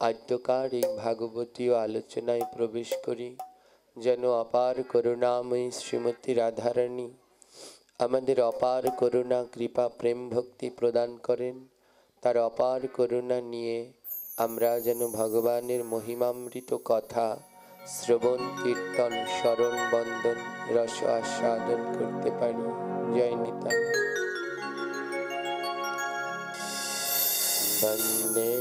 আদ্যকার এই ভাগবতীয় আলোচনায় প্রবেশ করি যেন অপার করুণাময়ী শ্রীমতী রাধারানী আমাদের অপার করুণা কৃপা প্রেম ভক্তি প্রদান করেন। তার অপার করুণা নিয়ে আমরা যেন ভগবানের মহিমামৃত কথা শ্রবণ কীর্তন স্মরণ বন্দন রস আস্বাদন করতে পারি। জয় নিতাই। বন্দে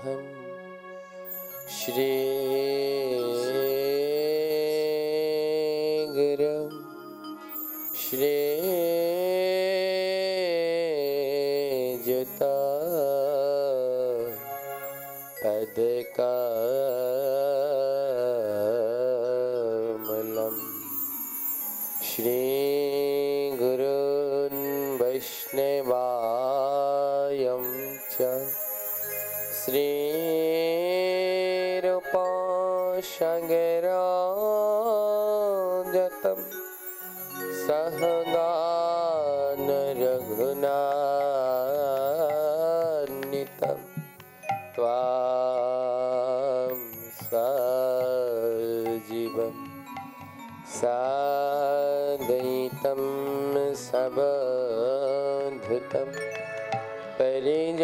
হম শ্রী গুরু শ্রী যুতা পদকমলম শ্রী গুরুন বৈষ্ণবায়ং চ শ্রীরূপসাগরজাতম सहगान रघुनान्वितं त्वां सजीवं साद्वैतं सवधूतं परिजानसहितं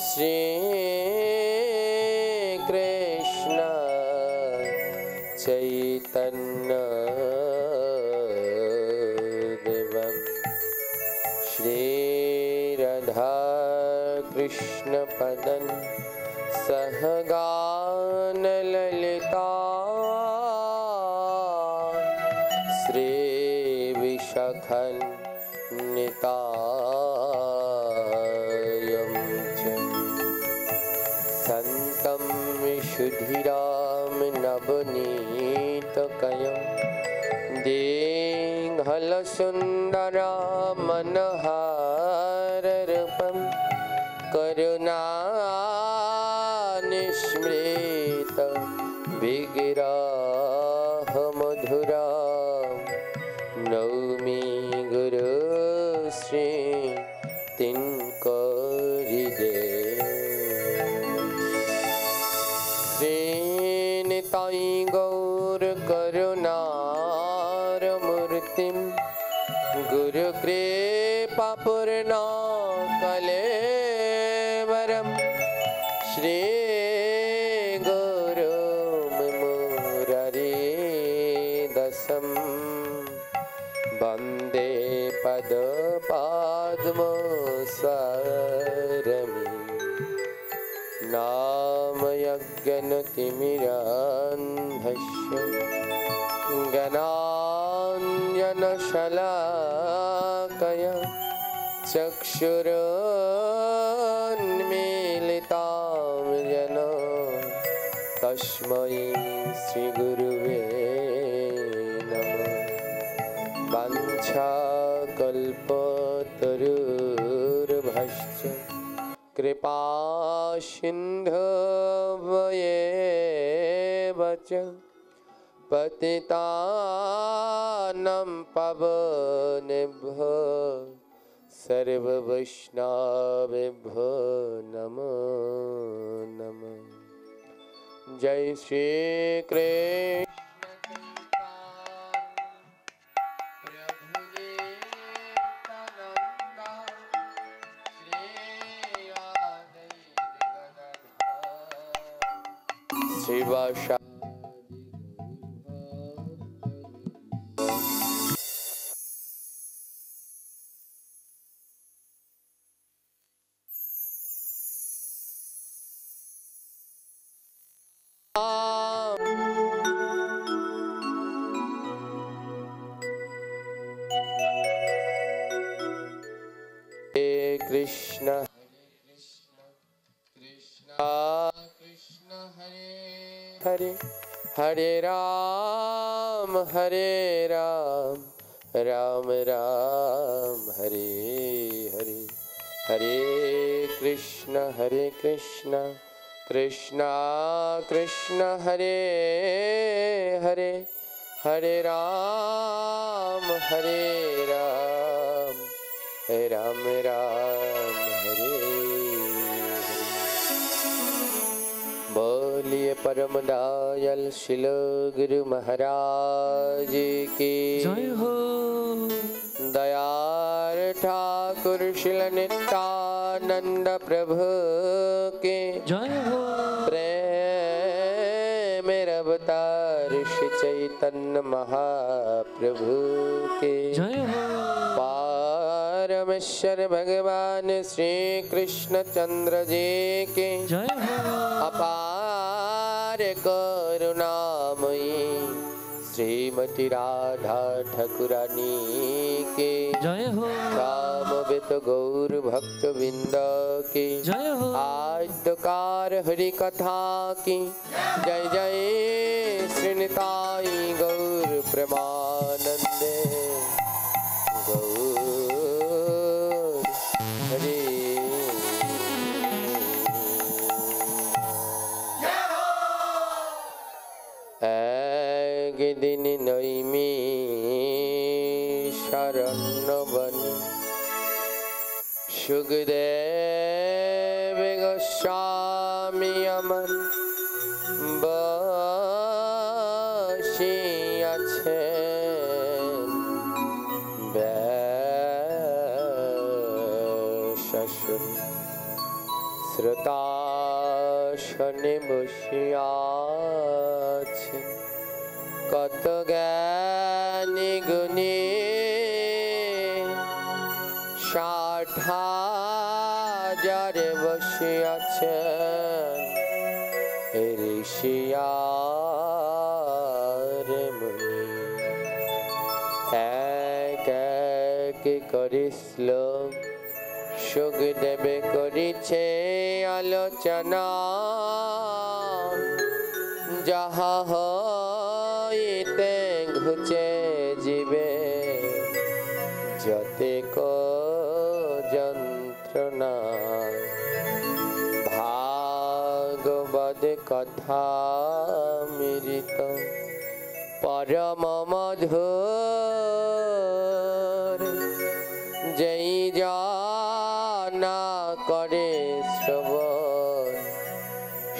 श्रीकृष्ण चैतन्य देवं श्री राधा कृष्ण पदं सहगान ललिता श्री विशाखान्वितायं च संतं विशुद्धिराम नवनीतकयं दीघलसुन्दरा मनोहाररूपं करुणानिस्मृत विग्रहमधुरा नौमि गुरु श्री तिनकरिदेव निताई गौर करुणारमूर्तिं गुरु कृपा पूर्ण कलेवरं श्री गुरु मुरारिदासं वन्दे पदपद्मसारमि नामयज्ञनतिमिरान्धस्य ज्ञानाञ्जनशलाकया चक्षुरुन्मीलितं येन तस्मै श्रीगुरुवे नमः। वाञ्छाकल्पतरुर्भश्च कृपा सिन्धुभ्येव च पतितानां पावनेभ्यो सर्ववैष्णवेभ्यो नमो नमः। जय श्री कृष्ण श्रीवासा कृष्ण कृष्ण कृष्ण हरे हरे हरे राम राम राम हरे हरे हरे कृष्ण कृष्ण कृष्ण हरे हरे हरे राम राम राम हरे हरे। बोलिए परम दयाल शिल गुरु महाराज की जय हो। दयाल ठाकुर शिल नित्यानंद प्रभु के जय हो। प्रेम अवतार श्री चैतन्य महाप्रभु के जय हो। परमेश्वर भगवान श्री कृष्ण चंद्र जी के जय हो। अपार करुणामयी श्रीमती राधा ठाकुरानी के जय हो। रामवेत गौर भक्त बिंद की जय हो। आद्यकार हरि कथा की जय जय श्रीनिताई गौर प्रेमानंदे गौर हरि। एक दिन नैमी शरण बनी सुखदेव गोस्वामी अमन बসিয়াছেন ব্যাসাসন শ্রোতাসনে বসিয়াছেন কত জ্ঞানী গুণী 60,000 বসিয়াছেন ঋষি আর মুনি এক এক করে শ্লোক সুখদেবে করিছে আলোচনা যাহা হইতে ঘুচে জীবে যতেক যন্ত্রণা ভাগবত কথা মৃত পরম মধুর যেই জানা করে শ্রবণ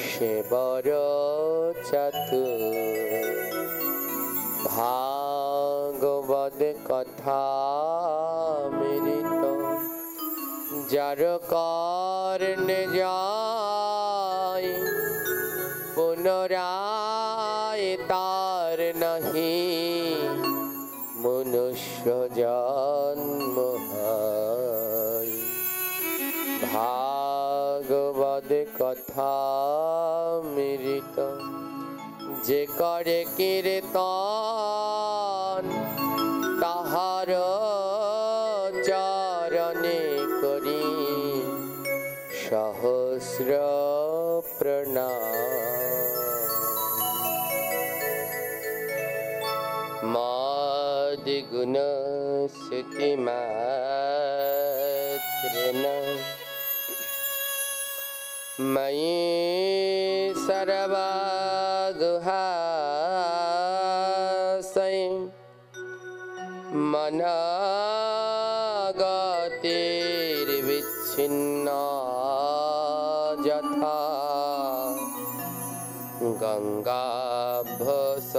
সে বড় চাতুর ভাগবত কথা মৃত যার কর্ণে যায় পুনরায় তার নাহি মনুষ্য জন্ম হয়। ভাগবত কথা মৃত যে করে কীর্তন তাহার চরণে করি সহস্র প্রণাম। মদ গুণ শ্রুতি মাত্রেণ ময়ি সর্বাগুহাশয় মনাগতির্বিচ্ছিন্না যথা গঙ্গাভ্যস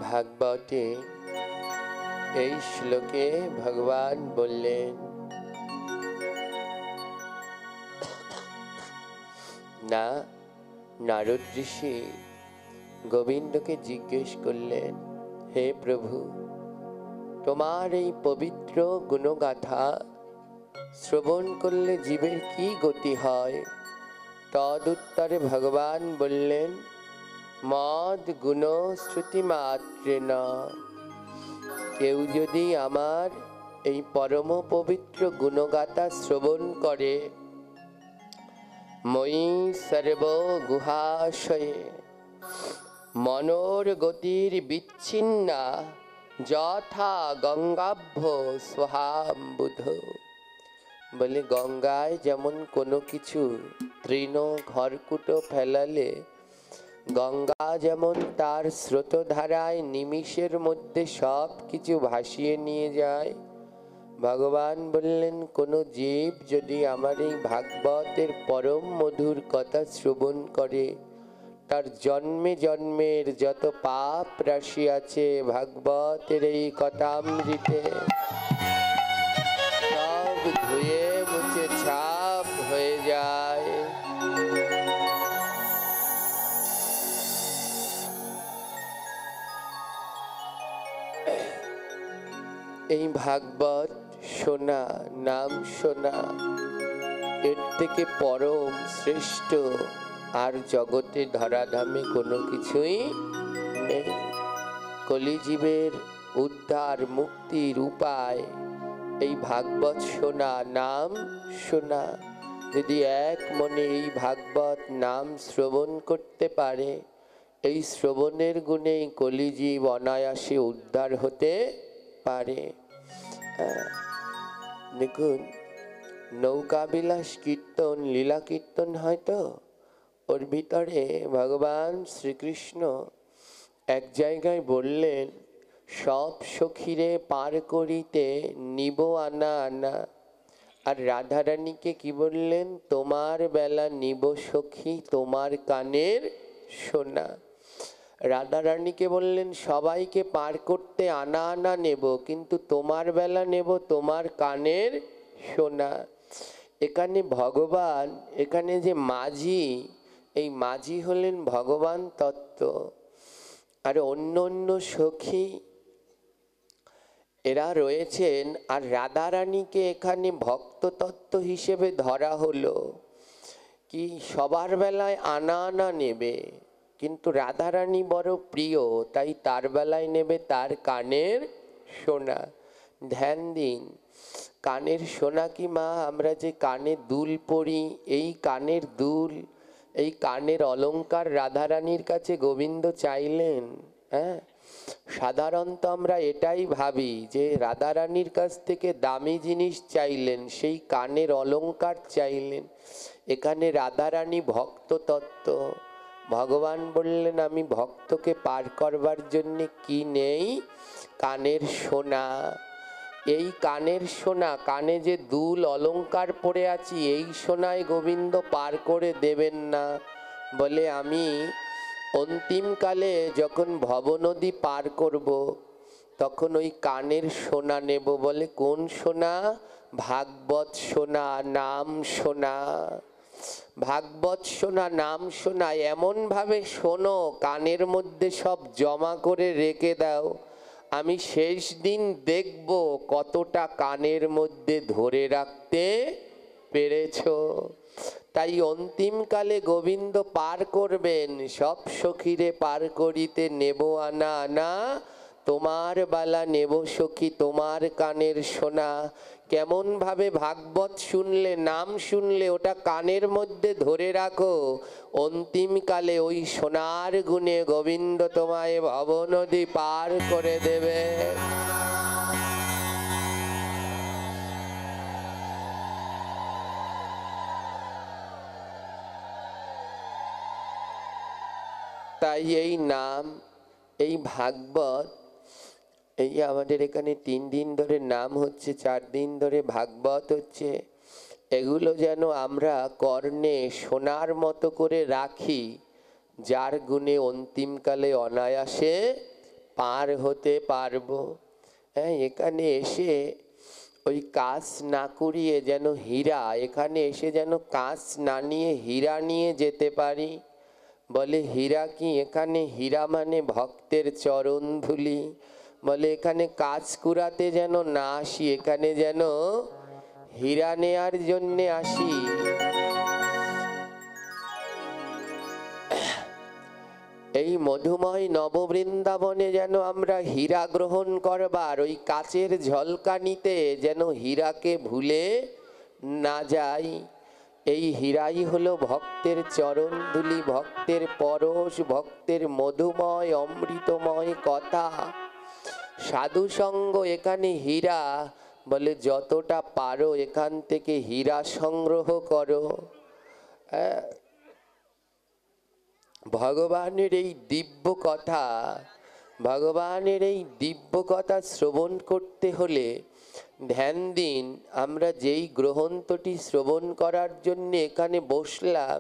ভাগবতে এই শ্লোকে ভগবান বললেন, না নারদ ঋষি গোবিন্দকে জিজ্ঞেস করলেন, হে প্রভু, তোমার এই পবিত্র গুণগাথা শ্রবণ করলে জীবের কি গতি হয়? তদুত্তরে ভগবান বললেন, মদ গুণ শ্রুতি মাত্রেণ, কেউ যদি আমার এই পরম পবিত্র গুণগাথা শ্রবণ করে, ময়ি সর্ব গুহাশয়ে মনোর গতির বিচ্ছিন্না যথা গঙ্গাভ্য স্বহাম্বুধ, বলে গঙ্গায় যেমন কোনো কিছু তৃণ খড়কুটো ফেলালে গঙ্গা যেমন তার স্রোতধারায় নিমিষের মধ্যে সব কিছু ভাসিয়ে নিয়ে যায়, ভগবান বললেন কোনো জীব যদি আমার এই ভাগবতের পরম মধুর কথা শ্রবণ করে, তার জন্মে জন্মের যত পাপ রাশি আছে ভাগবতের এই কথামৃতে সব ধুয়ে মুছে ছাপ হয়ে যায়। এই ভাগবত শোনা, নাম শোনা, এর থেকে পরম শ্রেষ্ঠ আর জগতে ধরাধামে কোনো কিছুই নেই। কলিজীবের উদ্ধার মুক্তির উপায় এই ভাগবত শোনা, নাম শোনা। যদি এক মনে এই ভাগবত নাম শ্রবণ করতে পারে, এই শ্রবণের গুণেই কলিজীব অনায়াসে উদ্ধার হতে পারে। দেখুন, নৌকাবিলাস কীর্তন, লীলা কীর্তন হয়তো ওর ভিতরে ভগবান শ্রীকৃষ্ণ এক জায়গায় বললেন, সব সখীরে পার করিতে নিব আনা আনা। আর রাধারানীকে কি বললেন? তোমার বেলা নিব সখী তোমার কানের সোনা। রাধারানীকে বললেন সবাইকে পার করতে আনা আনা নেব, কিন্তু তোমার বেলা নেব তোমার কানের সোনা। এখানে ভগবান, এখানে যে মাঝি, এই মাঝি হলেন ভগবান তত্ত্ব। আর অন্য অন্য সখী এরা রয়েছেন। আর রাধারানীকে এখানে ভক্ত তত্ত্ব হিসেবে ধরা হলো কি সবার বেলায় আনা আনা নেবে, কিন্তু রাধারানী বড় প্রিয়, তাই তার বেলায় নেবে তার কানের সোনা। ধ্যান দিন, কানের সোনা কি মা? আমরা যে কানে দুল পরি, এই কানের দুল, এই কানের অলংকার রাধারানীর কাছে গোবিন্দ চাইলেন। হ্যাঁ, সাধারণত আমরা এটাই ভাবি যে রাধারানীর কাছ থেকে দামি জিনিস চাইলেন, সেই কানের অলংকার চাইলেন। এখানে রাধারানী ভক্ত তত্ত্ব। ভগবান বললেন আমি ভক্তকে পার করবার জন্য কি নেই? কানের সোনা। এই কানের সোনা, কানে যে দুল অলংকার পরে আছি, এই সোনায় গোবিন্দ পার করে দেবেন না। বলে আমি অন্তিমকালে যখন ভবনদী পার করব, তখন ওই কানের সোনা নেব। বলে কোন সোনা? ভাগবত সোনা, নাম সোনা। ভাগবত শোনা, নাম শোনা, এমন ভাবে শোনো কানের মধ্যে সব জমা করে রেখে দাও। আমি শেষ দিন দেখব কতটা কানের মধ্যে ধরে রাখতে পেরেছ। তাই অন্তিমকালে গোবিন্দ পার করবেন, সব সখীরে পার করিতে নেব আনা আনা, তোমার বালা নেব সখী তোমার কানের সোনা। কেমন ভাবে ভাগবত শুনলে, নাম শুনলে ওটা কানের মধ্যে ধরে রাখো, অন্তিমকালে ওই সোনার গুণে গোবিন্দ তোমায় ভবনদী পার করে দেবে। তাই এই নাম, এই ভাগবত, এই আমাদের এখানে 3 দিন ধরে নাম হচ্ছে, 4 দিন ধরে ভাগবত হচ্ছে, এগুলো যেন আমরা কর্ণে সোনার মতো করে রাখি, যার গুণে অন্তিমকালে অনায়াসে পার হতে পারবো। হ্যাঁ, এখানে এসে ওই কাজ না করিয়ে যেন হীরা, এখানে এসে যেন কাজ না নিয়ে হীরা নিয়ে যেতে পারি। বলে হীরা কি? এখানে হীরা মানে ভক্তের চরণ ধুলি। বলে এখানে কাজ কুড়াতে যেন না আসি, এখানে যেন হীরা নেয়ার জন্যে আসি। এই মধুময় নববৃন্দাবনে যেন আমরা হীরা গ্রহণ করবার, ওই কাচের ঝলকানিতে যেন হীরাকে ভুলে না যাই। এই হীরাই হলো ভক্তের চরণ ধুলি, ভক্তের পরশ, ভক্তের মধুময় অমৃতময় কথা। সাধু সঙ্গ এখানে হীরা, বলে যতটা পারো এখান থেকে হীরা সংগ্রহ করো। ভগবানের এই দিব্য কথা, ভগবানের এই দিব্য কথা শ্রবণ করতে হলে ধ্যান দিন, আমরা যেই গ্রন্থটি শ্রবণ করার জন্য এখানে বসলাম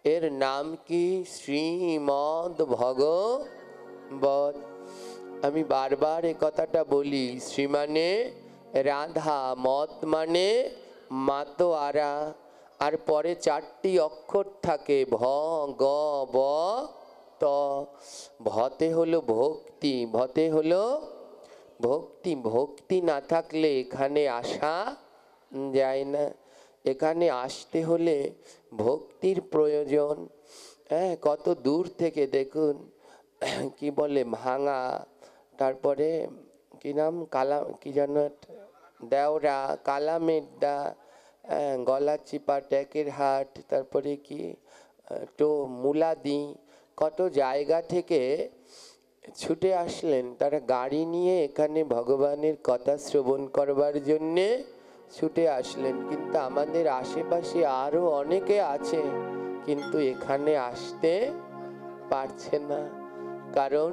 এর নাম কি? শ্রীমদ্ ভগবত। আমি বারবার এ কথাটা বলি, শ্রী মানে রাধা, মত মানে মাতোয়ারা, আর পরে 4টি অক্ষর থাকে ভ গ ব ত। ভতে হলো ভক্তি, ভতে হলো ভক্তি। ভক্তি না থাকলে এখানে আসা যায় না। এখানে আসতে হলে ভক্তির প্রয়োজন। হ্যাঁ, কত দূর থেকে দেখুন, কি বলে ভাঙা, তারপরে কি নাম, কালা, কি যেন, দেওরা, কালামেড্ডা, গলাচিপা, টেকেরহাট, তারপরে কি তো মুলাদি, কত জায়গা থেকে ছুটে আসলেন। তারা গাড়ি নিয়ে এখানে ভগবানের কথা শ্রবণ করবার জন্যে ছুটে আসলেন। কিন্তু আমাদের আশেপাশে আরো অনেকে আছে, কিন্তু এখানে আসতে পারছে না। কারণ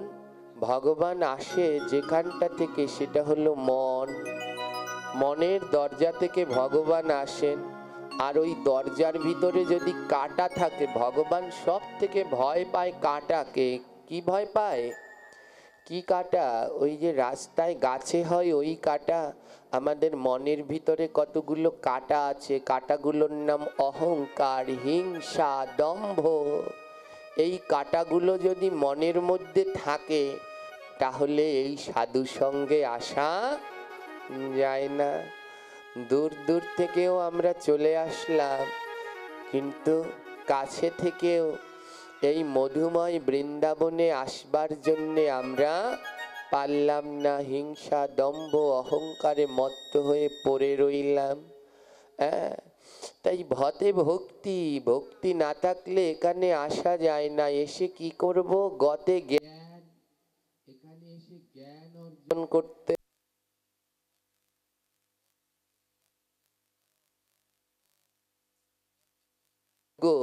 ভগবান আসে যেখানটা থেকে, সেটা হলো মন। মনের দরজা থেকে ভগবান আসেন। আর ওই দরজার ভিতরে যদি কাঁটা থাকে, ভগবান সব থেকে ভয় পায় কাঁটাকে। কি ভয় পায়? কি কাঁটা? ওই যে রাস্তায় গাছে হয় ওই কাঁটা। আমাদের মনের ভিতরে কতগুলো কাঁটা আছে, কাঁটাগুলোর নাম অহংকার, হিংসা, দম্ভ। এই কাঁটাগুলো যদি মনের মধ্যে থাকে, তাহলে এই সাধু সঙ্গে আসা যায় না। দূর দূর থেকেও আমরা চলে আসলাম, কিন্তু কাছে থেকেও এই মধুময় বৃন্দাবনে আসবার জন্যে আমরা পারলাম না। হিংসা, দম্ভ, অহংকারে মত্ত হয়ে পড়ে রইলাম। তাই ভতে ভক্তি, ভক্তি না থাকলে এখানে আসা যায় না। এসে কি করব? গতে জ্ঞান, এখানে এসে জ্ঞান অর্জন করতে গো।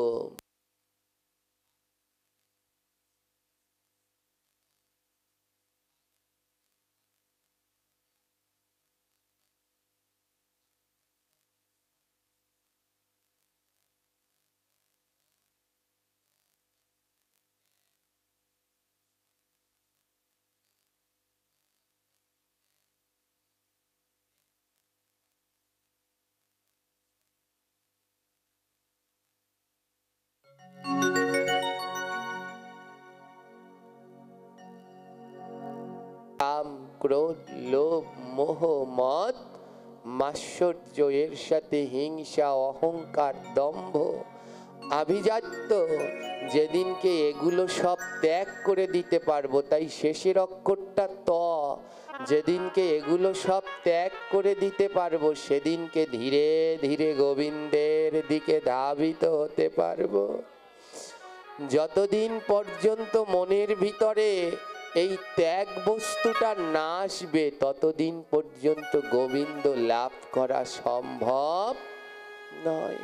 কাম, ক্রোধ, লোভ, মোহ, মদ, মাৎসর্য, এর সাথে হিংসা, অহংকার, দম্ভ, আভিজাত্য। যেদিনকে এগুলো সব ত্যাগ করে দিতে পারবো, তাই শেষের অক্ষরটা ত, যেদিনকে এগুলো সব ত্যাগ করে দিতে পারবো, সেদিনকে ধীরে ধীরে গোবিন্দের দিকে ধাবিত হতে পারবো। যতদিন পর্যন্ত মনের ভিতরে এই ত্যাগ বস্তুটা না আসবে, ততদিন পর্যন্ত গোবিন্দ লাভ করা সম্ভব নয়।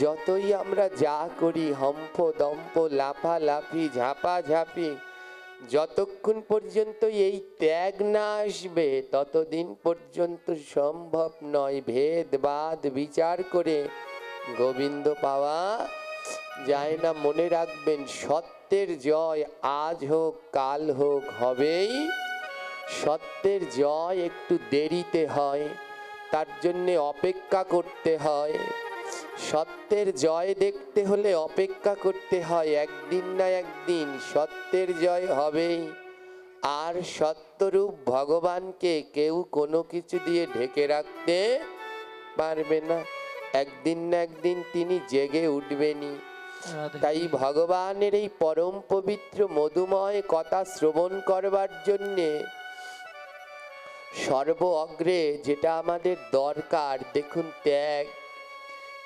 যতই আমরা যা করি, হম্প দম্প, লাফালাফি, ঝাপাঝাপি, যতক্ষণ পর্যন্ত এই ত্যাগ না আসবে, ততদিন পর্যন্ত সম্ভব নয়। ভেদবাদ বিচার করে গোবিন্দ পাওয়া যায় না। মনে রাখবেন, সত্যের জয় আজ হোক কাল হোক হবেই। সত্যের জয় একটু দেরিতে হয়, তার জন্যে অপেক্ষা করতে হয়। সত্যের জয় দেখতে হলে অপেক্ষা করতে হয়। একদিন না একদিন সত্যের জয় হবেই। আর সত্যরূপ ভগবানকে কেউ কোনো কিছু দিয়ে ঢেকে রাখতে পারবে না। একদিন না একদিন তিনি জেগে উঠবেনই। তাই ভগবানের এই পরম পবিত্র মধুময় কথা শ্রবণ করবার জন্যে সর্ব অগ্রে যেটা আমাদের দরকার, দেখুন, ত্যাগ।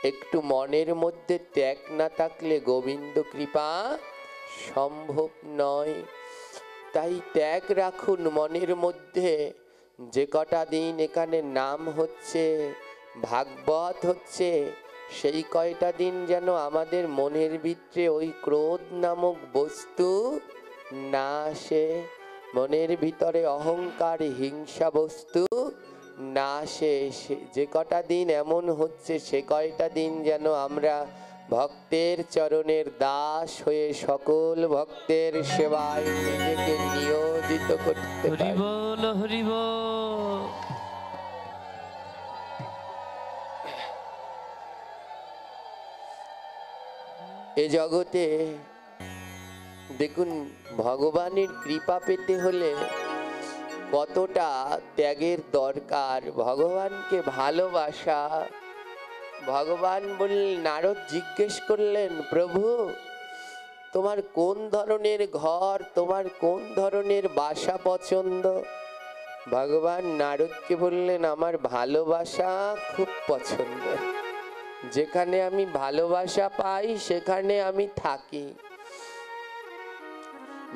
একটু মনের মধ্যে ত্যাগ না থাকলে গোবিন্দ কৃপা সম্ভব নয়। তাই ত্যাগ রাখুন মনের মধ্যে। যে কটা দিন এখানে নাম হচ্ছে, ভাগবত হচ্ছে, সেই কয়টা দিন যেন আমাদের মনের ভিতরে ওই ক্রোধ নামক বস্তু না আসে, মনের ভিতরে অহংকার হিংসা বস্তু না আসে। যে কটা দিন এমন হচ্ছে সে কয়টা দিন যেন আমরা ভক্তের চরণের দাস হয়ে সকল ভক্তের সেবায় নিজেকে নিয়োজিত করতে পারি। হরি বল, হরি বল। এ জগতে দেখুন, ভগবানের কৃপা পেতে হলে কতটা ত্যাগের দরকার, ভগবানকে ভালোবাসা। ভগবান বললেন, নারদ জিজ্ঞেস করলেন, প্রভু তোমার কোন ধরনের ঘর, তোমার কোন ধরনের বাসা পছন্দ? ভগবান নারদকে বললেন, আমার ভালোবাসা খুব পছন্দ, যেখানে আমি ভালোবাসা পাই সেখানে আমি থাকি।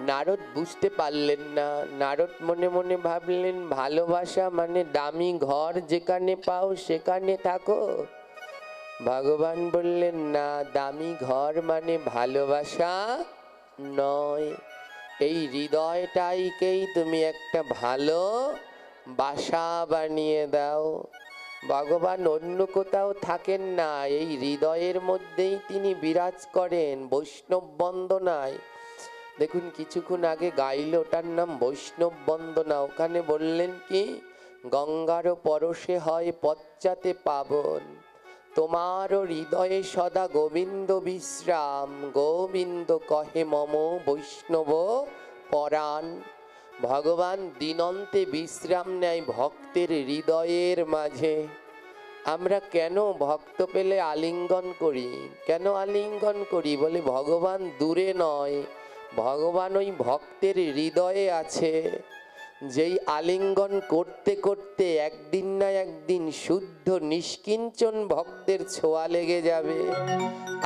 নারদ বুঝতে পারলেন না। নারদ মনে মনে ভাবলেন, ভালোবাসা মানে দামি ঘর যেখানে পাও সেখানে থাকো? ভগবান বললেন, না, দামি ঘর মানে ভালোবাসা নয়, এই হৃদয়টাইকেই তুমি একটা ভালো বাসা বানিয়ে দাও। ভগবান অন্য কোথাও থাকেন না, এই হৃদয়ের মধ্যেই তিনি বিরাজ করেন। বৈষ্ণব বন্দনায় দেখুন, কিছুক্ষণ আগে গাইল, ওটার নাম বৈষ্ণব বন্দনা। ওখানে বললেন কি, গঙ্গার পরশে হয় পশ্চাতে পাবন, তোমারও হৃদয়ে সদা গোবিন্দ বিশ্রাম, গোবিন্দ কহে মম বৈষ্ণব পরাণ। ভগবান দিনন্তে বিশ্রাম নেয় ভক্তের হৃদয়ের মাঝে। আমরা কেন ভক্ত পেলে আলিঙ্গন করি? কেন আলিঙ্গন করি? বলে ভগবান দূরে নয়, ভগবান ওই ভক্তের হৃদয়ে আছে। যেই আলিঙ্গন করতে করতে একদিন না একদিন শুদ্ধ নিষ্কিঞ্চন ভক্তের ছোঁয়া লেগে যাবে।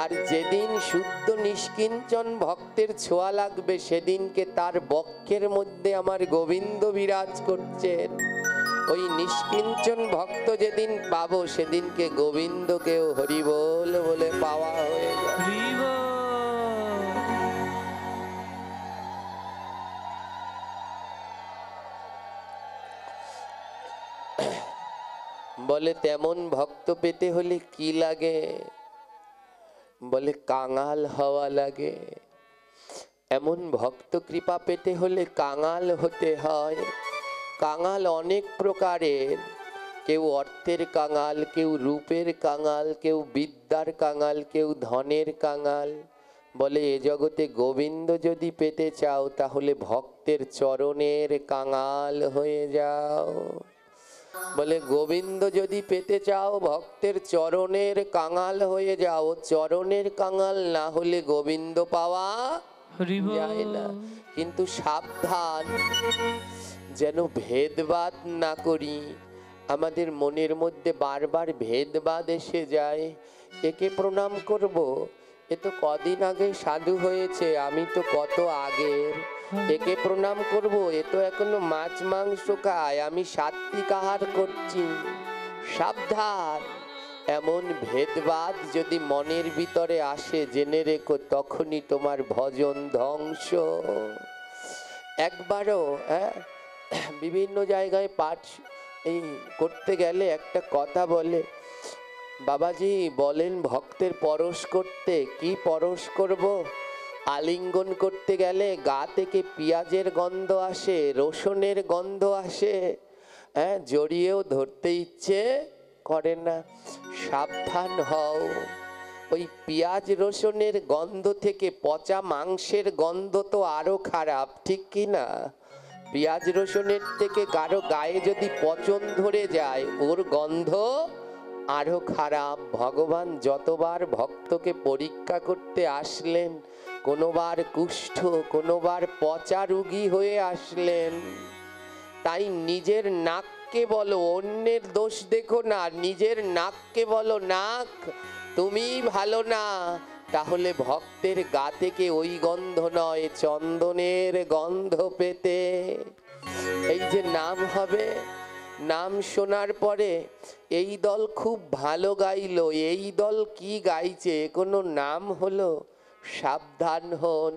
আর যেদিন শুদ্ধ নিষ্কিঞ্চন ভক্তের ছোঁয়া লাগবে, সেদিনকে তার বক্ষের মধ্যে আমার গোবিন্দ বিরাজ করছেন। ওই নিষ্কিঞ্চন ভক্ত যেদিন পাবো, সেদিনকে গোবিন্দকেও হরিবোল বলে পাওয়া হয়ে যাবে। বলে তেমন ভক্ত পেতে হলে কি লাগে? বলে কাঙাল হওয়া লাগে। এমন ভক্ত কৃপা পেতে হলে কাঙাল হতে হয়। কাঙাল অনেক প্রকারের, কেউ অর্থের কাঙাল, কেউ রূপের কাঙাল, কেউ বিদ্যার কাঙাল, কেউ ধনের কাঙাল। বলে এ জগতে গোবিন্দ যদি পেতে চাও, তাহলে ভক্তের চরণের কাঙাল হয়ে যাও। বলে গোবিন্দ যদি পেতে চাও, ভক্তের চরণের কাঙাল হয়ে যাও। চরণের কাঙাল না হলে গোবিন্দ পাওয়া যায় না। কিন্তু সাবধান, যেন ভেদবাদ না করি। আমাদের মনের মধ্যে বারবার ভেদবাদ এসে যায়। একে প্রণাম করব, এ তো কদিন আগে সাধু হয়েছে, আমি তো কত আগের। একে প্রণাম করব, এ তো এখনো মাছ মাংস খায়, আমি সাত্বিক আহার করছি। সাবধান, এমন ভেদবাদ যদি মনের ভিতরে আসে, জেনে রেখো তখনই তোমার ভজন ধ্বংস। একবারও বিভিন্ন জায়গায় পাঠ এই করতে গেলে একটা কথা বলে, বাবাজি বলেন ভক্তের পরশ করতে। কি পরশ করব? আলিঙ্গন করতে গেলে গা থেকে পেঁয়াজের গন্ধ আসে, রসুনের গন্ধ আসে, জড়িয়েও ধরতে ইচ্ছে করে না। সাবধান হও, ওই পেঁয়াজ রসুনের গন্ধ থেকে পচা মাংসের গন্ধ তো আরো খারাপ, ঠিক কি না? পেঁয়াজ রসুনের থেকে কারো গায়ে যদি পচন ধরে যায়, ওর গন্ধ আরো খারাপ। ভগবান যতবার ভক্তকে পরীক্ষা করতে আসলেন, কোনোবার কুষ্ঠ, কোনোবার পচা রোগী হয়ে আসলেন। তাই নিজের নাককে বলো, অন্যের দোষ দেখো না, নিজের নাককে বলো, নাক তুমি ভালো না, তাহলে ভক্তের গা থেকে ওই গন্ধ নয়, চন্দনের গন্ধ পেতে। এই যে নাম হবে, নাম শোনার পরে এই দল খুব ভালো গাইলো, এই দল কি গাইছে, কোনো নাম হলো? সাবধান হন,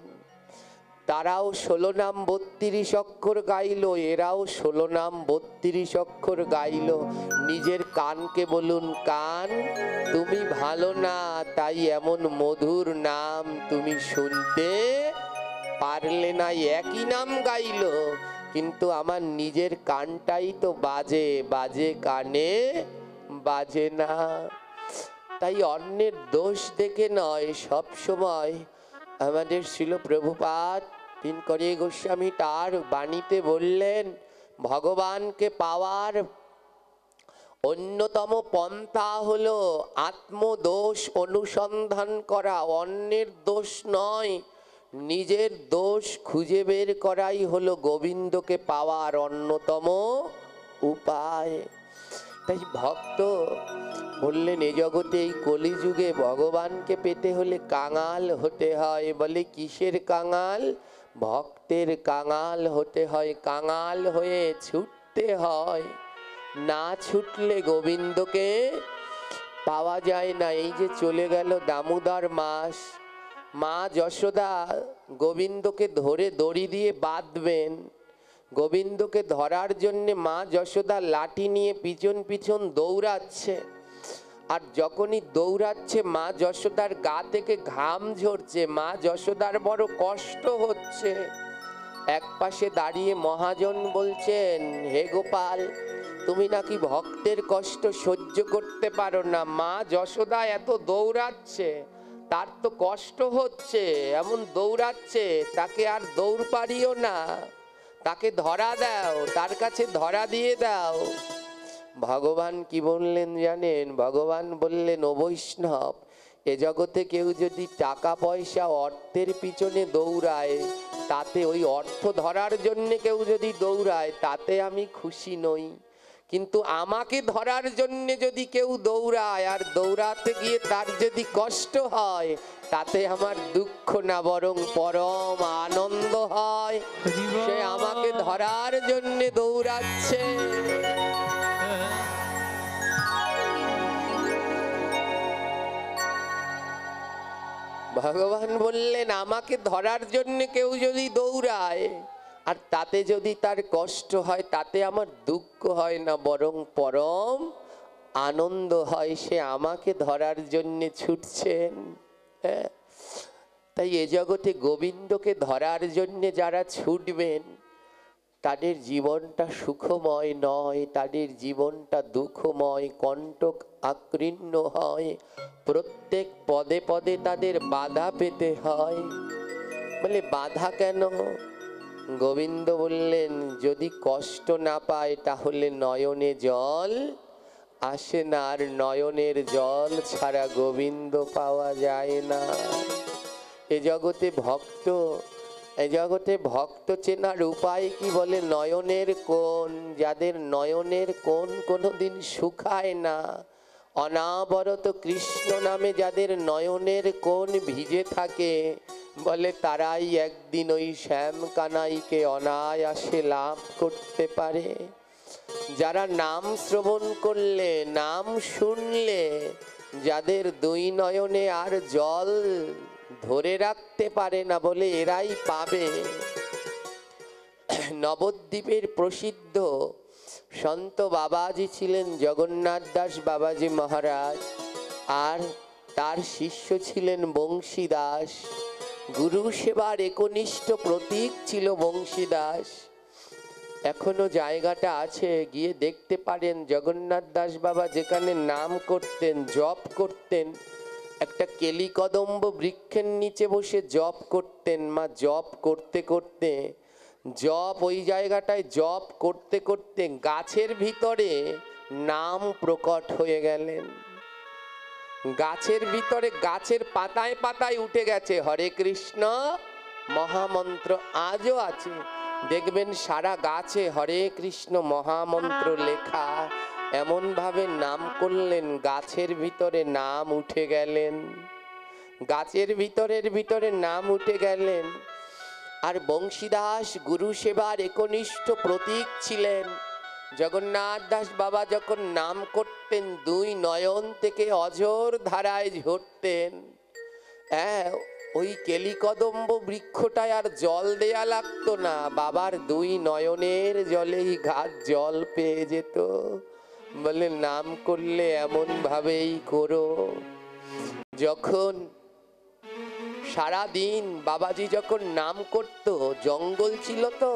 তারাও 16 নাম 32 অক্ষর গাইলো, এরাও 16 নাম 32 অক্ষর গাইলো। নিজের কানকে বলুন, কান তুমি ভালো না, তাই এমন মধুর নাম তুমি শুনতে পারলে না। একই নাম গাইলো, কিন্তু আমার নিজের কানটাই তো বাজে, বাজে কানে বাজে না। তাই অন্যের দোষ দেখে নয়, সব সময় আমাদের শিল প্রভুপাদ দিনকর গোস্বামী তার বাণীতে বললেন, ভগবানকে পাওয়ার অন্যতম পন্থা হলো আত্মদোষ অনুসন্ধান করা, অন্যের দোষ নয়, নিজের দোষ খুঁজে বের করাই হলো গোবিন্দকে পাওয়ার অন্যতম উপায়। তাই ভক্ত বললেন, এ জগতে এই কলিযুগে ভগবানকে পেতে হলে কাঙাল হতে হয়। বলে কিসের কাঙাল? ভক্তের কাঙাল হতে হয়। কাঙাল হয়ে ছুটতে হয়, না ছুটলে গোবিন্দকে পাওয়া যায় না। এই যে চলে গেল দামোদর মাস, মা যশোদা গোবিন্দকে ধরে দড়ি দিয়ে বাঁধবেন। গোবিন্দকে ধরার জন্য মা যশোদা লাঠি নিয়ে পিছন পিছন দৌড়াচ্ছে। আর যখনই দৌড়াচ্ছে মা যশোদার গা থেকে ঘাম ঝরছে, মা যশোদার বড় কষ্ট হচ্ছে। এক পাশে দাঁড়িয়ে মহাজন বলছেন, হে গোপাল, তুমি নাকি ভক্তের কষ্ট সহ্য করতে পারো না। মা যশোদা এত দৌড়াচ্ছে, তার তো কষ্ট হচ্ছে, এমন দৌড়াচ্ছে, তাকে আর দৌড় পারিও না, তাকে ধরা দাও, তার কাছে ধরা দিয়ে দাও। ভগবান কি বললেন জানেন? ভগবান বললেন, ও বৈষ্ণব, এ জগতে কেউ যদি টাকা পয়সা অর্থের পিছনে দৌড়ায়, তাতে ওই অর্থ ধরার জন্য কেউ যদি দৌড়ায়, তাতে আমি খুশি নই। কিন্তু আমাকে ধরার জন্য যদি কেউ দৌড়ায় আর দৌড়াতে গিয়ে তার যদি কষ্ট হয়, তাতে আমার দুঃখ না, বরং পরম আনন্দ হয়। সে আমাকে ধরার জন্য দৌড়াচ্ছে। ভগবান বললেন, আমাকে ধরার জন্য কেউ যদি দৌড়ায় আর তাতে যদি তার কষ্ট হয়, তাতে আমার দুঃখ হয় না, বরং পরম আনন্দ হয়। সে আমাকে ধরার জন্য ছুটছেন। হ্যাঁ, তাই এ জগতে গোবিন্দকে ধরার জন্য যারা ছুটবেন, তাদের জীবনটা সুখময় নয়, তাদের জীবনটা দুঃখময়, কণ্টক আকীর্ণ হয়। প্রত্যেক পদে পদে তাদের বাধা পেতে হয়। বলে বাধা কেন? গোবিন্দ বললেন, যদি কষ্ট না পায় তাহলে নয়নে জল আসে না, আর নয়নের জল ছাড়া গোবিন্দ পাওয়া যায় না। এ জগতে ভক্ত চেনার উপায় কি? বলে নয়নের কোণ। যাদের নয়নের কোণ কোনোদিন শুকায় না, অনাবরত কৃষ্ণ নামে যাদের নয়নের কোণ ভিজে থাকে, বলে তারাই একদিন ওই শ্যাম কানাইকে অনায়াসে লাভ করতে পারে। যারা নাম শ্রবণ করলে, নাম শুনলে, যাদের দুই নয়নে আর জল ধরে রাখতে পারে না, বলে এরাই পাবে। নবদ্বীপের প্রসিদ্ধ সন্ত বাবাজি ছিলেন জগন্নাথ দাস বাবাজি মহারাজ, আর তার শিষ্য ছিলেন বংশীদাস। গুরু সেবার একনিষ্ঠ প্রতীক ছিল বংশীদাস। এখনো জায়গাটা আছে, গিয়ে দেখতে পারেন। জগন্নাথ দাস বাবা যেখানে নাম করতেন, জপ করতেন, একটা কেলিকদম্ব বৃক্ষের নিচে বসে জপ করতেন। মা জপ করতে করতে, ওই জায়গাটায় জপ করতে করতে গাছের ভিতরে নাম প্রকট হয়ে গেলেন। গাছের ভিতরে, গাছের পাতায় পাতায় উঠে গেছে হরে কৃষ্ণ মহামন্ত্র। আজও আছে, দেখবেন সারা গাছে হরে কৃষ্ণ মহামন্ত্র লেখা। এমন ভাবে নাম করলেন, গাছের ভিতরে নাম উঠে গেলেন, গাছের ভিতরে নাম উঠে গেলেন। আর বংশীদাস গুরু সেবার একনিষ্ঠ প্রতীক ছিলেন। জগন্নাথ দাস বাবা যখন নাম করতেন দুই নয়ন থেকে অঝোর ধারায় ঝরতেন। হ্যাঁ, ওই কেলিকদম্ব বৃক্ষটায় আর জল দেয়া লাগতো না, বাবার দুই নয়নের জলেই গাছ জল পেয়ে যেত। বলে নাম করলে এমন ভাবেই করো। যখন সারাদিন বাবাজি যখন নাম করত, জঙ্গল ছিল তো,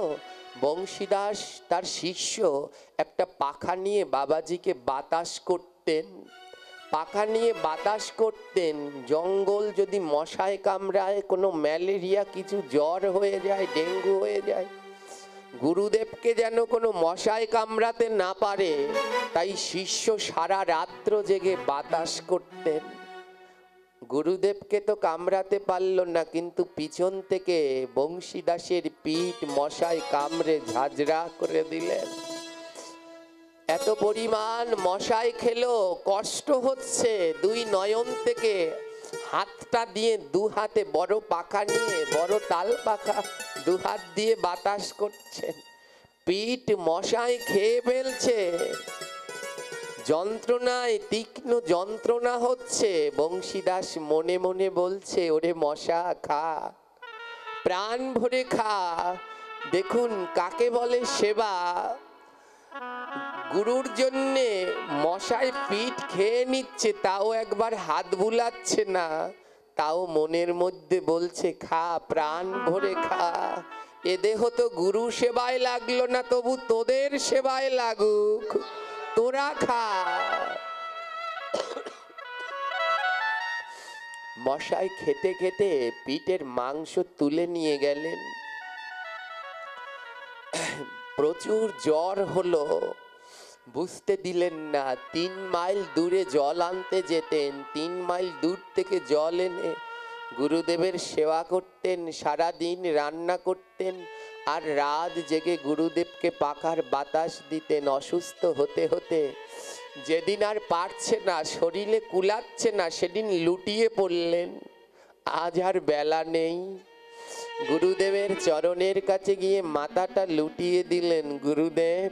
বংশীদাস তার শিষ্য একটা পাখা নিয়ে বাবাজিকে বাতাস করতেন। পাখা নিয়ে বাতাস করতেন। জঙ্গল যদি মশায় কামড়ায়, কোনো ম্যালেরিয়া কিছু জ্বর হয়ে যায়, ডেঙ্গু হয়ে যায়, গুরুদেবকে যেন কোনো মশায় কামড়াতে না পারে, তাই শিষ্য সারা রাত্র জেগে বাতাস করতেন। গুরুদেবকে তো কামড়াতে পারল না, কিন্তু পিছন থেকে বংশীদাসের পিঠ মশায় কামড়ে ঝাঁঝরা করে দিলেন। এত পরিমাণ মশায় খেলো, কষ্ট হচ্ছে, দুই নয়ন থেকে হাতটা দিয়ে, দু হাতে বড় পাখা নিয়ে, বড় তাল পাখা, দু হাত দিয়ে বাতাস করছেন, পিঠ মশায় খেয়ে ফেলছে, যন্ত্রণায় তীক্ষ্ণ যন্ত্রণা হচ্ছে। বংশীদাস মনে মনে বলছে, ওরে মশা খা, প্রাণ ভরে খা। দেখুন কাকে বলে সেবা। গুরুর জন্যে মশায় পিঠ খেয়ে নিচ্ছে, তাও একবার হাত বুলাচ্ছে না, তাও মনের মধ্যে বলছে খা, প্রাণ ভরে খা। এ দেহ তো গুরু সেবায় লাগলো না, তবু তোদের সেবায় লাগুক, তোরা খা। মশাই খেতে খেতে পিঠের মাংস তুলে নিয়ে গেলেন। প্রচুর জ্বর হলো, বুঝতে দিলেন না। 3 মাইল দূরে জল আনতে যেতেন, 3 মাইল দূর থেকে জল এনে গুরুদেবের সেবা করতেন, সারাদিন রান্না করতেন, আর রাত জেগে গুরুদেবকে পাখার বাতাস দিতেন। অসুস্থ হতে হতে যেদিন আর পারছে না, শরীরে কুলাচ্ছে না, সেদিন লুটিয়ে পড়লেন। আজ আর বেলা নেই। গুরুদেবের চরণের কাছে গিয়ে মাথাটা লুটিয়ে দিলেন, গুরুদেব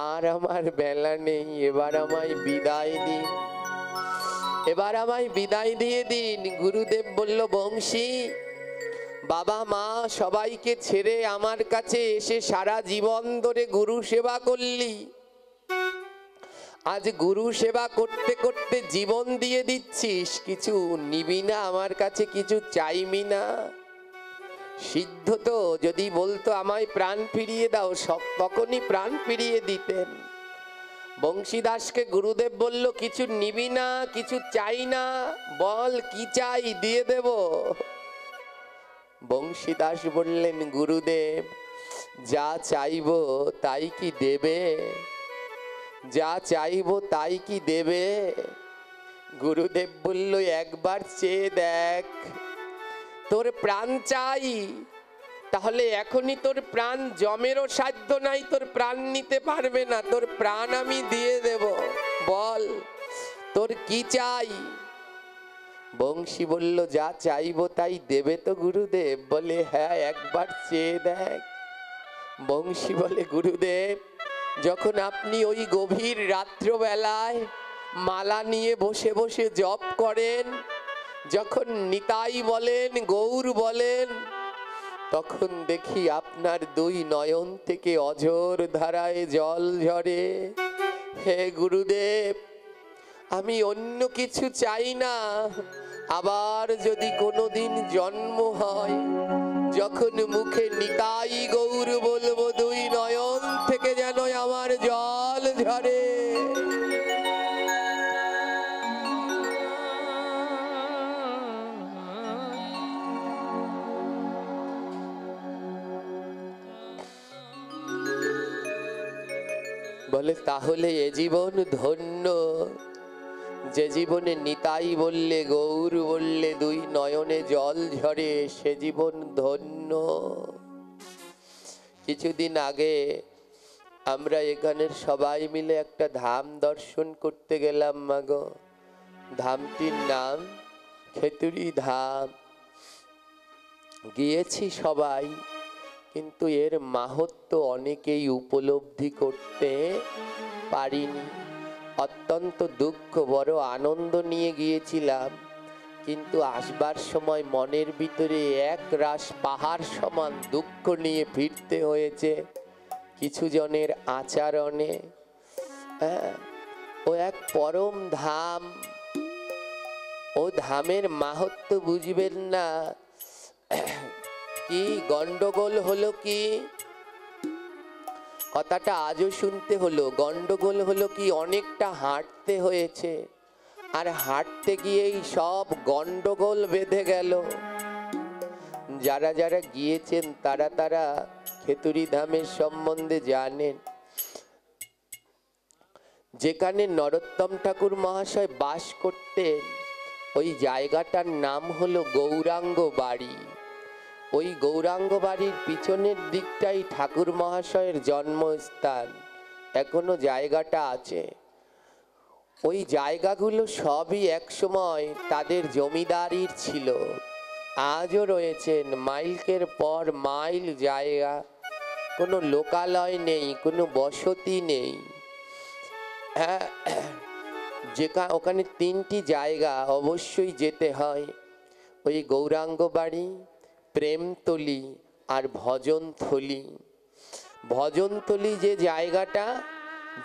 আর আমার বেলা নেই, এবার আমায় বিদায় দিন, এবার আমায় বিদায় দিয়ে দিন। গুরুদেব বলল, বংশী, বাবা মা সবাইকে ছেড়ে আমার কাছে এসে সারা জীবন ধরে গুরু সেবা করলি, আজ গুরু সেবা করতে করতে জীবন দিয়ে দিচ্ছিস, কিছু নিবি না আমার কাছে, কিছু চাইবি না? সিদ্ধ তো যদি বলতো আমায় প্রাণ ফিরিয়ে দাও, তখনই প্রাণ ফিরিয়ে দিতেন। বংশীদাসকে গুরুদেব বলল, কিছু নিবি না, কিছু চাই না, বল কি চাই, দিয়ে দেব। বংশীদাস বললেন, গুরুদেব যা চাইবো তাই কি দেবে? যা চাইবো তাই কি দেবে? গুরুদেব বলল, একবার চেয়ে দেখ, তোর প্রাণ চাই, তাহলে এখনই তোর প্রাণ, জমেরও সাধ্য নাই, তোর প্রাণ নিতে পারবে না, তোর প্রাণ আমি দিয়ে দেব, বল তোর কি চাই? বংশী বলল, যা চাইবো তাই দেবে তো গুরুদেব? বলে, হ্যাঁ একবার চেয়ে দেখ। বংশী বলে, গুরুদেব যখন আপনি ওই গভীর রাত্রবেলায় মালা নিয়ে বসে বসে জপ করেন, যখন নিতাই বলেন, গৌর বলেন, তখন দেখি আপনার দুই নয়ন থেকে অঝোর ধারায় জল ঝরে। হে গুরুদেব, আমি অন্য কিছু চাই না। আবার যদি কোনোদিন জন্ম হয়, যখন মুখে নিতাই গৌর বলবো, দুই নয়ন থেকে যেন আমার জল ঝরে। বলে, তাহলে এ জীবন ধন্য, যে জীবনে নিতাই বললে, গৌর বললে দুই নয়নে জল ঝরে, সে জীবন ধন্য। কিছুদিন আগে আমরা এখানের সবাই মিলে একটা ধাম দর্শন করতে গেলাম মাগো। ধামটির নাম খেতুরি ধাম। গিয়েছি সবাই, কিন্তু এর মাহাত্ম্য অনেকেই উপলব্ধি করতে পারিনি। অত্যন্ত দুঃখ, বড় আনন্দ নিয়ে গিয়েছিলাম, কিন্তু আসবার সময় মনের ভিতরে এক রাশ পাহাড় সমান দুঃখ নিয়ে ফিরতে হয়েছে কিছু জনের আচরণে। ও এক পরম ধাম, ও ধামের মাহাত্ম্য বুঝবেন না। কি গন্ডগোল হলো, কি কথাটা আজও শুনতে হলো, গন্ডগোল হলো কি অনেকটা হাঁটতে হয়েছে, আর হাঁটতে গিয়েই সব গন্ডগোল বেঁধে গেল। যারা যারা গিয়েছেন তারা তারা খেতুরি ধামের সম্বন্ধে জানেন। যেখানে নরোত্তম ঠাকুর মহাশয় বাস করতেন, ওই জায়গাটার নাম হলো গৌরাঙ্গ বাড়ি। ওই গৌরাঙ্গ বাড়ির পিছনের দিকটাই ঠাকুর মহাশয়ের জন্মস্থান। এখনো জায়গাটা আছে। ওই জায়গাগুলো সবই একসময় তাদের জমিদারির ছিল, আজও রয়েছেন। মাইলকের পর মাইল জায়গা, কোনো লোকালয় নেই, কোনো বসতি নেই। ওখানে তিনটি জায়গা অবশ্যই যেতে হয়, ওই গৌরাঙ্গ বাড়ি, প্রেমতলি আর ভজনথলি। ভজনথলি যে জায়গাটা,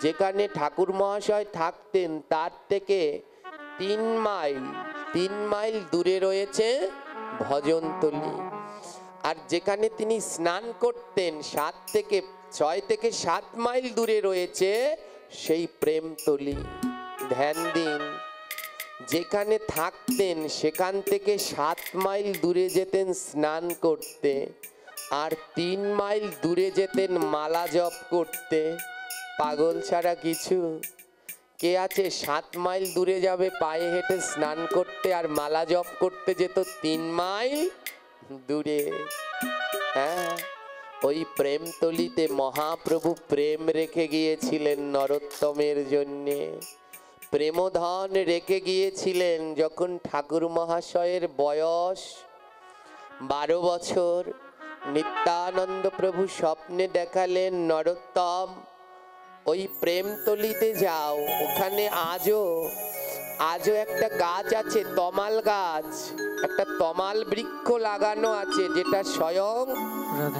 যেখানে ঠাকুর মহাশয় থাকতেন, তার থেকে 3 মাইল দূরে রয়েছে ভজনথলি। আর যেখানে তিনি স্নান করতেন 6 থেকে 7 মাইল দূরে রয়েছে সেই প্রেমতলি। ধ্যান দিন, যেখানে থাকতেন সেখান থেকে 7 মাইল দূরে যেতেন স্নান করতে, আর 3 মাইল দূরে যেতেন মালা জপ করতে। পাগল ছাড়া কিছু। কে আছে 7 মাইল দূরে যাবে পায়ে হেঁটে স্নান করতে, আর মালা জপ করতে যেত 3 মাইল দূরে? হ্যাঁ, ওই প্রেমতলিতে মহাপ্রভু প্রেম রেখে গিয়েছিলেন নরোত্তমের জন্যে। প্রেমধন রেখে গিয়েছিলেন। যখন ঠাকুর মহাশয়ের বয়স 12 বছর, নিত্যানন্দ প্রভু স্বপ্নে দেখালেন, নরোত্তম ওই প্রেমতলিতে যাও, ওখানে আজও একটা গাছ আছে, তমাল গাছ, একটা তমাল বৃক্ষ লাগানো আছে, যেটা স্বয়ং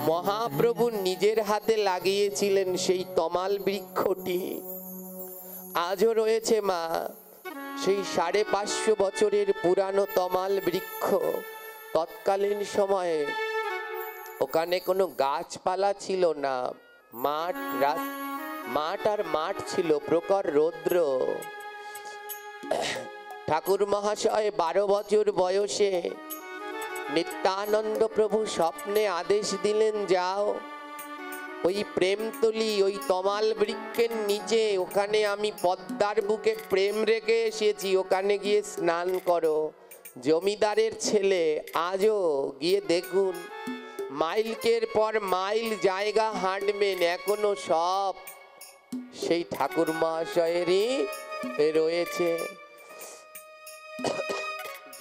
মহাপ্রভু নিজের হাতে লাগিয়েছিলেন। সেই তমাল বৃক্ষটি আজও রয়েছে মা, সেই 550 বছরের পুরানো তমাল বৃক্ষ। তৎকালীন সময়ে ওখানে কোনো গাছপালা ছিল না, মাঠ আর মাঠ ছিল, প্রখর রৌদ্র। ঠাকুর মহাশয় 12 বছর বয়সে নিত্যানন্দ প্রভু স্বপ্নে আদেশ দিলেন, যাও ওই প্রেমতলি, ওই তমাল বৃক্ষের নিচে, ওখানে আমি পদ্মার বুকে প্রেম রেখে এসেছি, ওখানে গিয়ে স্নান করো। জমিদারের ছেলে, আজও গিয়ে দেখুন, মাইলকের পর মাইল জায়গা হাঁটবেন, এখনো সব সেই ঠাকুর মহাশয়েরই রয়েছে।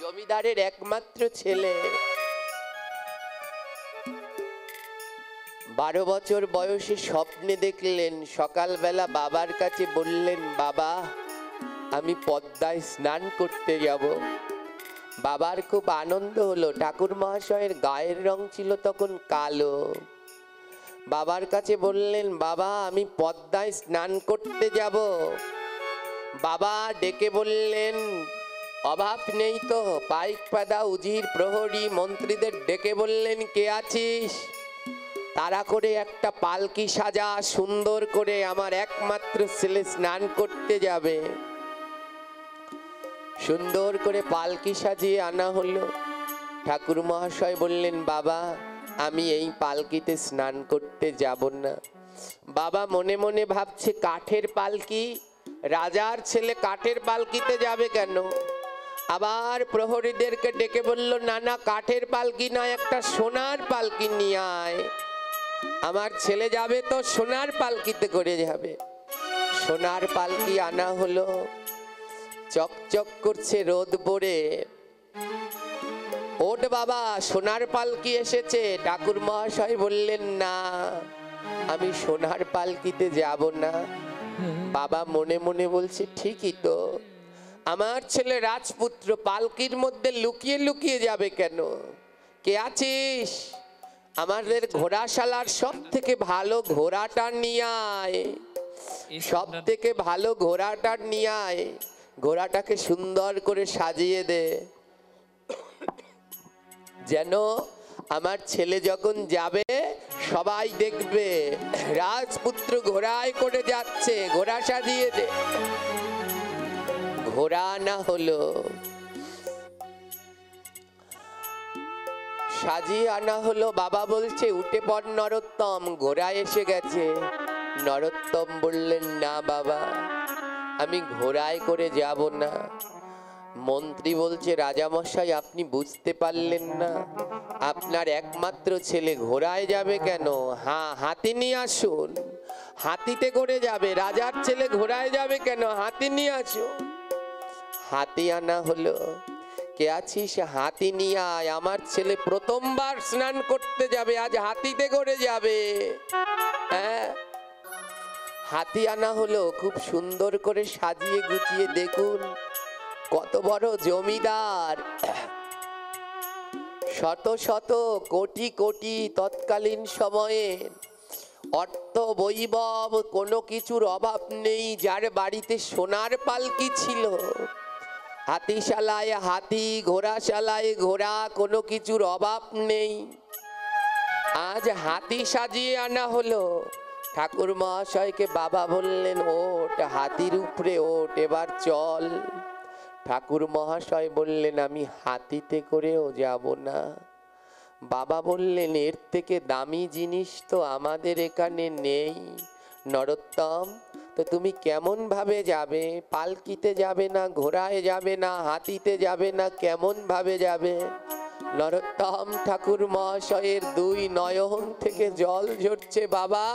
জমিদারের একমাত্র ছেলে, 12 বছর বয়সে স্বপ্নে দেখলেন, সকালবেলা বাবার কাছে বললেন, বাবা আমি পদ্মায় স্নান করতে যাব। বাবার খুব আনন্দ হলো। ঠাকুর মহাশয়ের গায়ের রং ছিল তখন কালো। বাবার কাছে বললেন, বাবা আমি পদ্মায় স্নান করতে যাব। বাবা ডেকে বললেন, অভাব নেই তো, পাইক পাদা উজির প্রহরী মন্ত্রীদের ডেকে বললেন, কে আছিস? তারা করে একটা পালকি সাজা, সুন্দর করে, আমার একমাত্র ছেলে স্নান করতে যাবে। সুন্দর করে পালকি সাজিয়ে আনা হলো। ঠাকুর মহাশয় বললেন, বাবা আমি এই পালকিতে স্নান করতে যাব না। বাবা মনে মনে ভাবছে, কাঠের পালকি, রাজার ছেলে কাঠের পালকিতে যাবে কেন? আবার প্রহরীদেরকে ডেকে বলল, না না, কাঠের পালকি না, একটা সোনার পালকি নিয়ে আয়। আমার ছেলে যাবে তো সোনার পালকিতে করে যাবে। সোনার পালকি আনা হলো, চকচক করছে রোদ পড়ে। ওঠ বাবা, সোনার পালকি এসেছে। ঠাকুর মহাশয় বললেন, না, আমি সোনার পালকিতে যাব না। বাবা মনে মনে বলছে, ঠিকই তো, আমার ছেলে রাজপুত্র পালকির মধ্যে লুকিয়ে লুকিয়ে যাবে কেন? কে আছিস? আমাদের ঘোড়াশালার সব থেকে ভালো ঘোড়াটা নিয়ে আয়, সব থেকে ভালো ঘোড়াটা নিয়ে আয়, ঘোড়াটাকে সুন্দর করে সাজিয়ে দে, যেন আমার ছেলে যখন যাবে সবাই দেখবে রাজপুত্র ঘোড়ায় করে যাচ্ছে, ঘোড়া সাজিয়ে দে। ঘোড়া আনা হলো, সাজিয়ে আনা হলো। বাবা বলছে, উঠে পড় নরোত্তম, ঘোড়া এসে গেছে। নরোত্তম বললেন, না বাবা, আমি ঘোড়ায় করে যাব না। মন্ত্রী বলছে, রাজামশাই আপনি বুঝতে পারলেন না, আপনার একমাত্র ছেলে ঘোড়ায় যাবে কেন? হাতি নিয়ে আসুন, হাতিতে করে যাবে। রাজার ছেলে ঘোড়ায় যাবে কেন? হাতি নিয়ে আসুন। হাতি আনা হলো। কে আছিস? হাতি নিয়ে আয়, আমার ছেলে প্রথমবার স্নান করতে যাবে, আজ হাতিতে করে যাবে। হ্যাঁ, হাতি আনা হলো, খুব সুন্দর করে সাজিয়ে গুছিয়ে। দেখুন কত বড় জমিদার, শত শত কোটি কোটি তৎকালীন সময়ে অর্থ বৈভব কোনো কিছুর অভাব নেই, যার বাড়িতে সোনার পালকি ছিল। হাতিশালায় হাতি, ঘোড়াশালায় ঘোড়া, কোনো কিছুর অভাব নেই। আজ হাতি সাজিয়ে আনা হলো। ঠাকুর মহাশয়কে বাবা বললেন, ওঠ, হাতির উপরে ওঠ, এবার চল। ঠাকুর মহাশয় বললেন, আমি হাতিতে করেও যাব না। বাবা বললেন, এর থেকে দামি জিনিস তো আমাদের এখানে নেই। নরোত্তম, তো তুমি কেমন ভাবে যাবে? পালকিতে যাবে না, ঘোড়ায় যাবে না, হাতিতে যাবে না, কেমন ভাবে যাবে? নরোত্তম ঠাকুর মহাশয়ের দুই নয়ন থেকে জল ঝরছে। বাবা,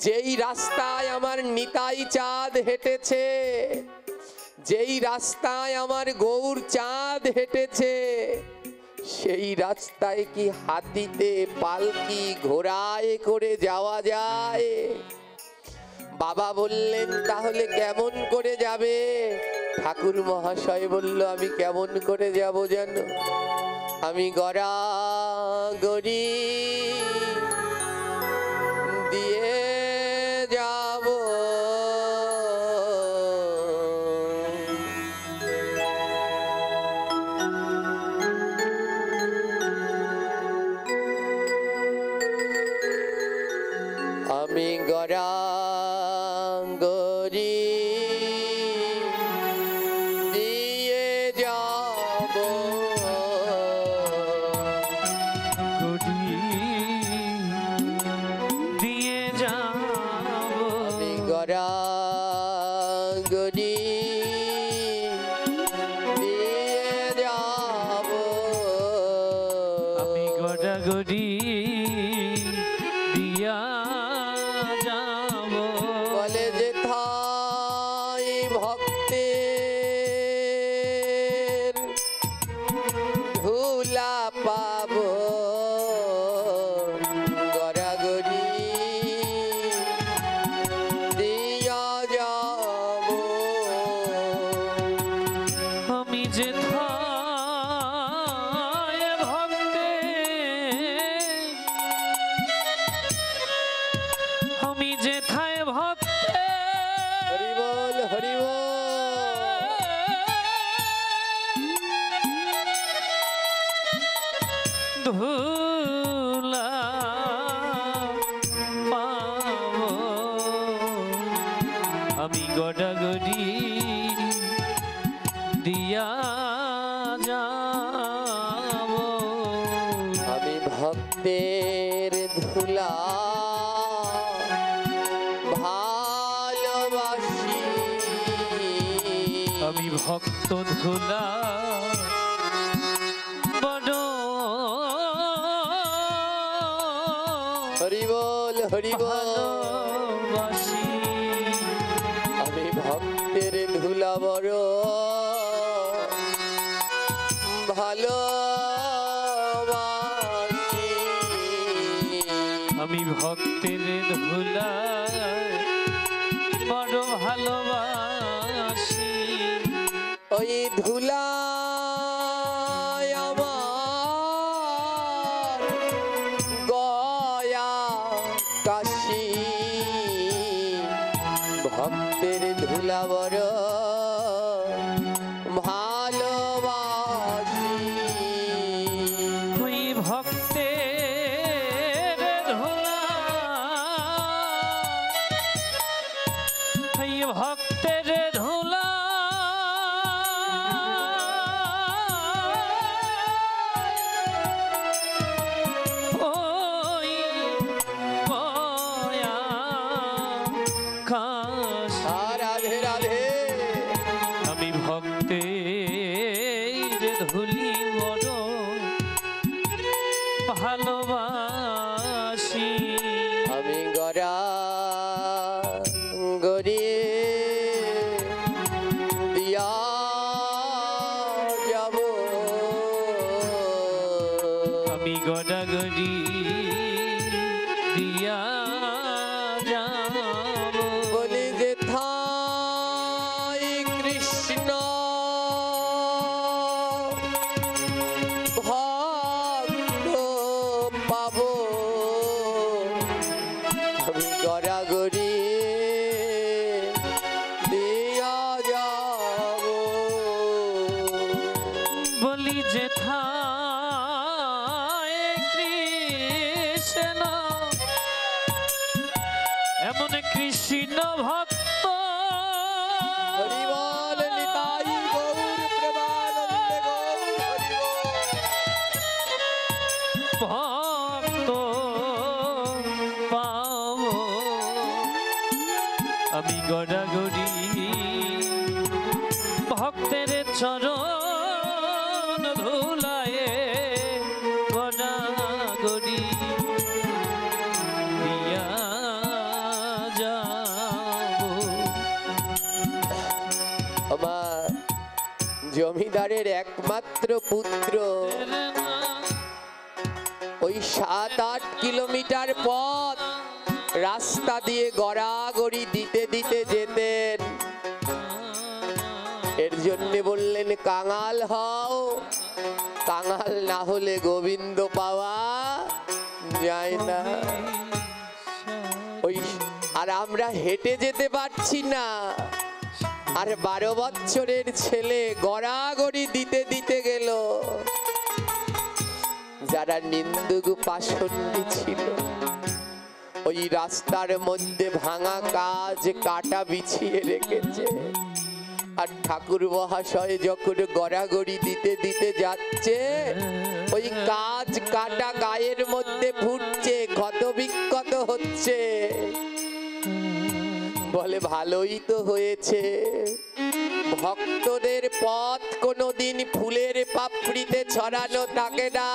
যেই রাস্তায় আমার নিতাই চাঁদ হেঁটেছে, যেই রাস্তায় আমার গৌর চাঁদ হেঁটেছে, সেই রাস্তায় কি হাতিতে, পালকি, ঘোড়ায় করে যাওয়া যায়? বাবা বললেন, তাহলে কেমন করে যাবে? ঠাকুর মহাশয় বলল, আমি কেমন করে যাব জানো? আমি গড়াগড়ি দিয়ে যাব। আমি গড়াগড়ি দিয়ে যাব, দিয়ে যাব। আমি গড়াগড়ি দিয়ে যাব, আমি গড়াগড়ি দিয়া যাব। বলে যে থাই ভক্তের ধুলা পাব, গড়াগড়ি দিয়া যাব। আমি যে থায় ভক্তে, আমি যে থায় ভক্তে, হরি বল, হরি বল। ধুলা পাবো, আমি গড়াগড়ি দিয়া যাব। আমি ভক্তের ধুলা ভালোবাসি, আমি ভক্ত ধুলা বড়। হরি বল, হরি বল। ভালোবাসি, আমি ভক্তের ধুলা বড় ভালো ওই ধুলায় আমার গয়া কাশি ভক্তের ধুলা বড় ভালোবাসি ওই ভক্তের ধুলা ওই ভক্তের ধুলা ওই গয়া কাশি রাধে রাধে আমি ভক্তের ধুলি বড় ভালোবাসি আমি গড়া গড়িয়ে দিয়া যাব আমি গড়াগড়ি দিয়া যাব বলি যে থাই কৃষ্ণ ভক্ত পাবো আমি গড়াগড়ি দিয়া যাব বলি যে থায় কৃষ্ণ এমন কৃষ্ণ ভক্ত হরি বল নিতাই গৌর প্রেমানন্দে গৌর হরি বল। ভক্ত পাবো আমি গড়াগড়ি ভক্তের চরণ ধুলায়ে গড়াগড়ি দিয়া যাবো আমার জমিদারের একমাত্র পুত্র ওই 7-8 কিলোমিটার পথ রাস্তা দিয়ে গড়াগড়ি দিতে দিতে যেতেন এর জন্য বললেন কাঙাল হও কাঙাল না হলে গোবিন্দ পাওয়া যায় না ওই আর আমরা হেঁটে যেতে পারছি না আর 12 বছরের ছেলে গড়াগড়ি দিতে দিতে গেল যারা নিন্দুক পাষণ্ডী ছিল ওই রাস্তার মধ্যে ভাঙা কাজ কাটা বিছিয়ে রেখেছে আর ঠাকুর মহাশয় যখন গড়াগড়ি দিতে দিতে যাচ্ছে ওই কাজ কাটা গায়ের মধ্যে ফুটছে ক্ষত বিক্ষত হচ্ছে বলে ভালোই তো হয়েছে ভক্তদের পথ কোনোদিন ফুলের পাপড়িতে ছড়ানো থাকে না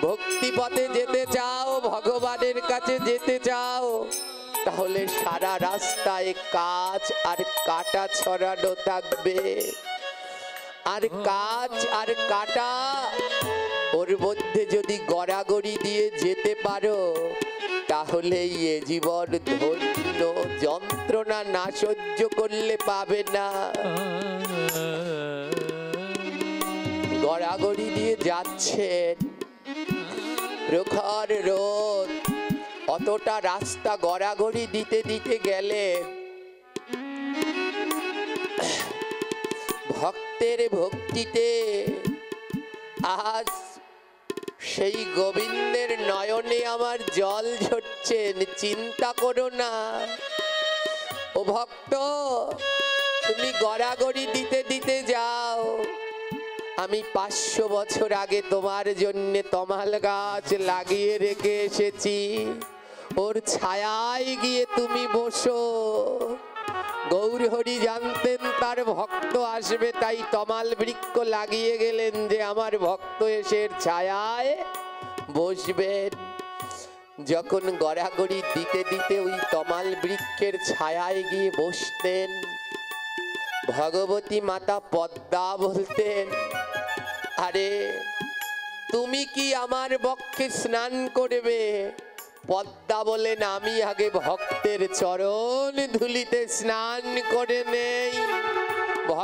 ভক্তি পথে যেতে চাও ভগবানের কাছে যেতে চাও তাহলে সারা রাস্তায় কাজ আর কাটা ছড়ানো থাকবে আর কাজ আর কাটা ওর মধ্যে যদি গড়াগড়ি দিয়ে যেতে পারো তাহলে এ জীবন ধন্য যন্ত্রণা না সহ্য করলে পাবে না গড়াগড়ি দিয়ে যাচ্ছেন প্রখর রোদ অতটা রাস্তা গড়াগড়ি দিতে দিতে গেলে ভক্তের ভক্তিতে আজ সেই গোবিন্দের নয়নে আমার জল ঝরছেন চিন্তা করো না ও ভক্ত তুমি গড়াগড়ি দিতে দিতে যাও আমি 500 বছর আগে তোমার জন্য তমাল গাছ লাগিয়ে রেখে এসেছি ওর ছায়ায় গিয়ে তুমি বসো গৌর হরি জানতেন তার ভক্ত আসবে তাই তমাল বৃক্ষ লাগিয়ে গেলেন যে আমার ভক্ত এসে ছায়ায় বসবেন যখন গড়াগড়ি দিতে দিতে ওই তমাল বৃক্ষের ছায়ায় গিয়ে বসতেন ভগবতী মাতা পদ্মা বলতেন আরে তুমি কি আমার বক্ষে স্নান করবে পদ্মা বলেন আমি আগে ভক্তের চরণ ধুলিতে স্নান করে নেই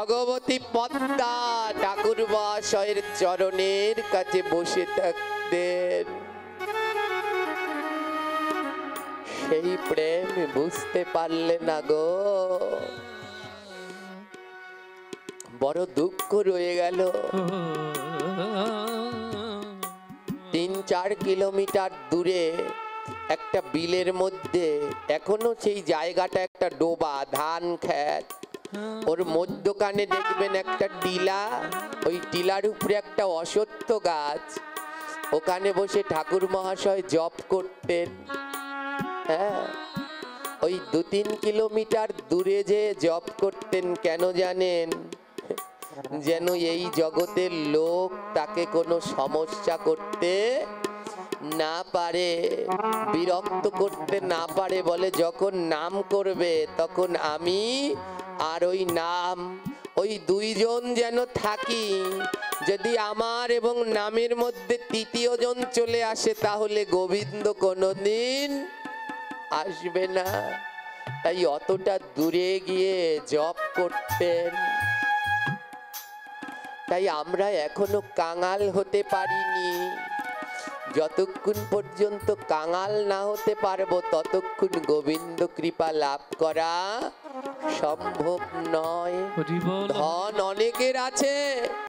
ভগবতী পদ্মা ঠাকুর মহাশয়ের চরণের কাছে বসে থাকতেন। সেই প্রেম বুঝতে পারলে না গো, বড় দুঃখ রয়ে গেল। 3-4 কিলোমিটার দূরে একটা বিলের মধ্যে এখনো সেই জায়গাটা একটা ডোবা, ধান ক্ষেত, ওর মধ্যখানে দেখবেন একটা টিলা, ওই টিলার উপরে একটা অশ্বত্থ গাছ, ওখানে বসে ঠাকুর মহাশয় জপ করতেন। হ্যাঁ, ওই 2-3 কিলোমিটার দূরে যে জপ করতেন কেন জানেন? যেন এই জগতের লোক তাকে কোনো সমস্যা করতে না পারে, বিরক্ত করতে না পারে। বলে যখন নাম করবে তখন আমি আর ওই নাম, ওই দুইজন যেন থাকি। যদি আমার এবং নামের মধ্যে তৃতীয় জন চলে আসে তাহলে গোবিন্দ কোনোদিন আসবে না। তাই অতটা দূরে গিয়ে জপ করতেন। তাই আমরা এখনো কাঙাল হতে পারিনি। যতক্ষণ পর্যন্ত কাঙাল না হতে পারবো ততক্ষণ গোবিন্দ কৃপা লাভ করা সম্ভব নয়। হরি বল। ধন অনেকের আছে,